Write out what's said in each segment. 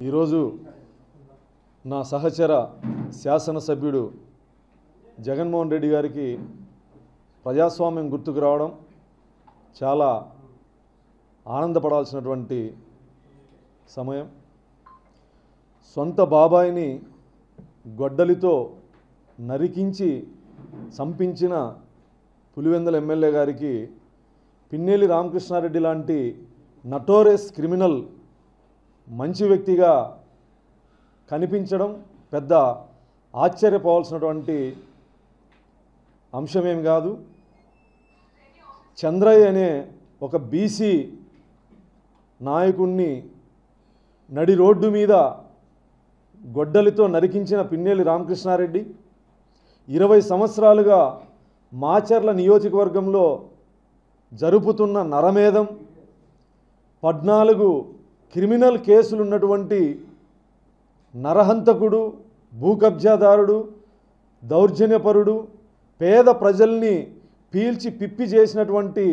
ఈరోజు నా సహచర శాసనసభ్యుడు జగన్మోహన్ రెడ్డి గారికి ప్రజాస్వామ్యం గుర్తుకు రావడం చాలా ఆనందపడాల్సినటువంటి సమయం. సొంత బాబాయిని గొడ్డలితో నరికించి చంపించిన పులివెందుల ఎమ్మెల్యే గారికి పిన్నెల్లి రామకృష్ణారెడ్డి లాంటి నటోరియస్ క్రిమినల్ మంచి వ్యక్తిగా కనిపించడం పెద్ద ఆశ్చర్యపోవాల్సినటువంటి అంశమేం కాదు. చంద్రయ్య అనే ఒక బీసీ నాయకుణ్ణి నడి రోడ్డు మీద గొడ్డలితో నరికించిన పిన్నెల్లి రామకృష్ణారెడ్డి 20 సంవత్సరాలుగా మాచర్ల నియోజకవర్గంలో జరుపుతున్న నరమేధం, 14 క్రిమినల్ కేసులు ఉన్నటువంటి నరహంతకుడు, భూకబ్జాదారుడు, దౌర్జన్యపరుడు, పేద ప్రజల్ని పీల్చి పిప్పి చేసినటువంటి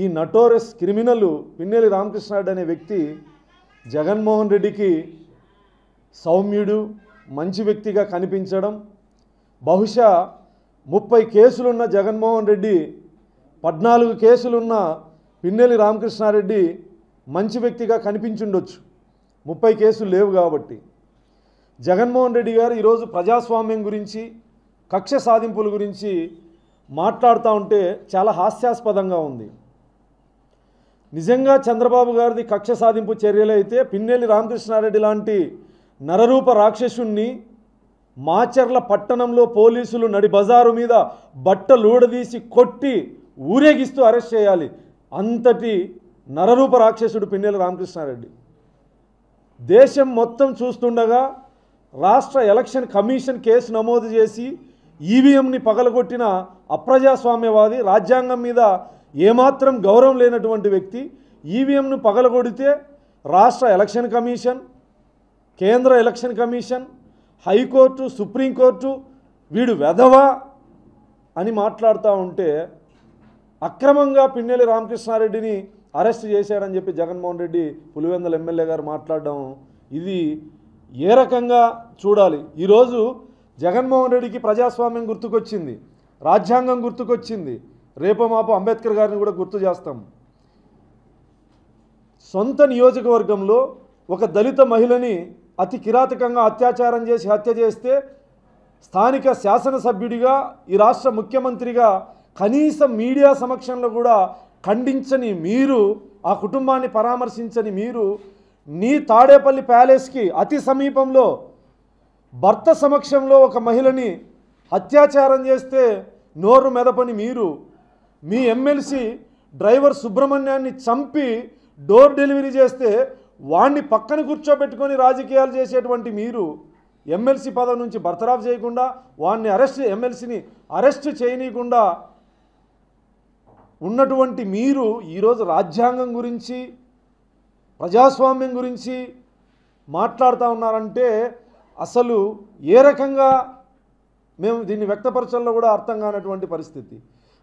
ఈ నటోరియస్ క్రిమినల్ పిన్నెల్లి రామకృష్ణారెడ్డి అనే వ్యక్తి జగన్మోహన్ రెడ్డికి సౌమ్యుడు, మంచి వ్యక్తిగా కనిపించడం, బహుశా 30 కేసులున్న జగన్మోహన్ రెడ్డి 14 కేసులున్న పిన్నెల్లి రామకృష్ణారెడ్డి మంచి వ్యక్తిగా కనిపించుండొచ్చు. 30 కేసులు లేవు కాబట్టి. జగన్మోహన్ రెడ్డి గారు ఈరోజు ప్రజాస్వామ్యం గురించి, కక్ష సాధింపుల గురించి మాట్లాడుతూ ఉంటే చాలా హాస్యాస్పదంగా ఉంది. నిజంగా చంద్రబాబు గారిది కక్ష సాధింపు చర్యలైతే పిన్నెల్లి రామకృష్ణారెడ్డి లాంటి నరరూప రాక్షసుణ్ణి మాచర్ల పట్టణంలో పోలీసులు నడి బజారు మీద బట్టలూడదీసి కొట్టి ఊరేగిస్తూ అరెస్ట్ చేయాలి. అంతటి నరరూప రాక్షసుడు పిన్నెల్లి రామకృష్ణారెడ్డి. దేశం మొత్తం చూస్తుండగా రాష్ట్ర ఎలక్షన్ కమిషన్ కేసు నమోదు చేసి ఈవీఎంని పగలగొట్టిన అప్రజాస్వామ్యవాది, రాజ్యాంగం మీద ఏమాత్రం గౌరవం లేనటువంటి వ్యక్తి ఈవీఎంను పగలగొడితే రాష్ట్ర ఎలక్షన్ కమిషన్, కేంద్ర ఎలక్షన్ కమిషన్, హైకోర్టు, సుప్రీంకోర్టు వీడు వెధవా అని మాట్లాడుతూ ఉంటే అక్రమంగా పిన్నెల్లి రామకృష్ణారెడ్డిని అరెస్ట్ చేశాడని చెప్పి జగన్మోహన్ రెడ్డి పులివెందుల ఎమ్మెల్యే గారు మాట్లాడడం, ఇది ఏ రకంగా చూడాలి? ఈరోజు జగన్మోహన్ రెడ్డికి ప్రజాస్వామ్యం గుర్తుకొచ్చింది, రాజ్యాంగం గుర్తుకొచ్చింది, రేపో మాపో అంబేద్కర్ గారిని కూడా గుర్తు చేస్తాం. సొంత నియోజకవర్గంలో ఒక దళిత మహిళని అతి కిరాతకంగా అత్యాచారం చేసి హత్య చేస్తే స్థానిక శాసనసభ్యుడిగా, ఈ రాష్ట్ర ముఖ్యమంత్రిగా కనీసం మీడియా సమక్షంలో కూడా ఖండించని మీరు, ఆ కుటుంబాన్ని పరామర్శించని మీరు, నీ తాడేపల్లి ప్యాలెస్కి అతి సమీపంలో భర్త సమక్షంలో ఒక మహిళని అత్యాచారం చేస్తే నోరు మెదపని మీరు, మీ ఎమ్మెల్సీ డ్రైవర్ సుబ్రహ్మణ్యాన్ని చంపి డోర్ డెలివరీ చేస్తే వాణ్ణి పక్కన కూర్చోబెట్టుకొని రాజకీయాలు చేసేటువంటి మీరు, ఎమ్మెల్సీ పదవి నుంచి బర్తరాఫ్ చేయకుండా వాణ్ణి ఎమ్మెల్సీని అరెస్ట్ చేయనీయకుండా ఉన్నటువంటి మీరు ఈరోజు రాజ్యాంగం గురించి, ప్రజాస్వామ్యం గురించి మాట్లాడుతూ ఉన్నారంటే అసలు ఏ రకంగా మేము దీన్ని వ్యక్తపరచాలో కూడా అర్థం కానటువంటి పరిస్థితి.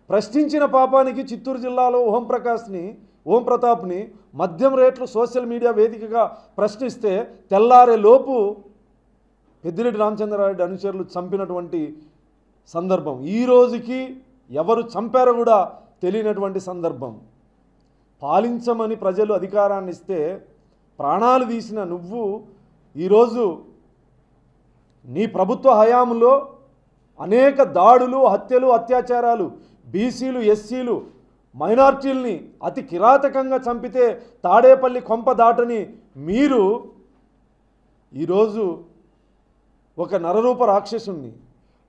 ప్రశ్నించిన పాపానికి చిత్తూరు జిల్లాలో ఓం ప్రతాప్ని మద్యం రేట్లు సోషల్ మీడియా వేదికగా ప్రశ్నిస్తే తెల్లారే లోపు పెద్దిరెడ్డి రామచంద్రారెడ్డి అనుచరులు చంపినటువంటి సందర్భం, ఈ రోజుకి ఎవరు చంపారో కూడా తెలియనటువంటి సందర్భం. పాలించమని ప్రజలు అధికారాన్ని ఇస్తే ప్రాణాలు తీసిన నువ్వు ఈరోజు నీ ప్రభుత్వ హయాంలో అనేక దాడులు, హత్యలు, అత్యాచారాలు, బీసీలు, ఎస్సీలు, మైనార్టీల్ని అతి కిరాతకంగా చంపితే తాడేపల్లి కొంప దాటని మీరు ఈరోజు ఒక నరరూప రాక్షసుణ్ణి,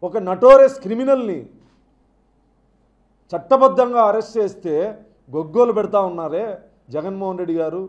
ఒక నటోరియస్ క్రిమినల్ని చట్టబద్ధంగా అరెస్ట్ చేస్తే గొగ్గోలు పెడతా ఉన్నారే జగన్మోహన్ రెడ్డి గారు.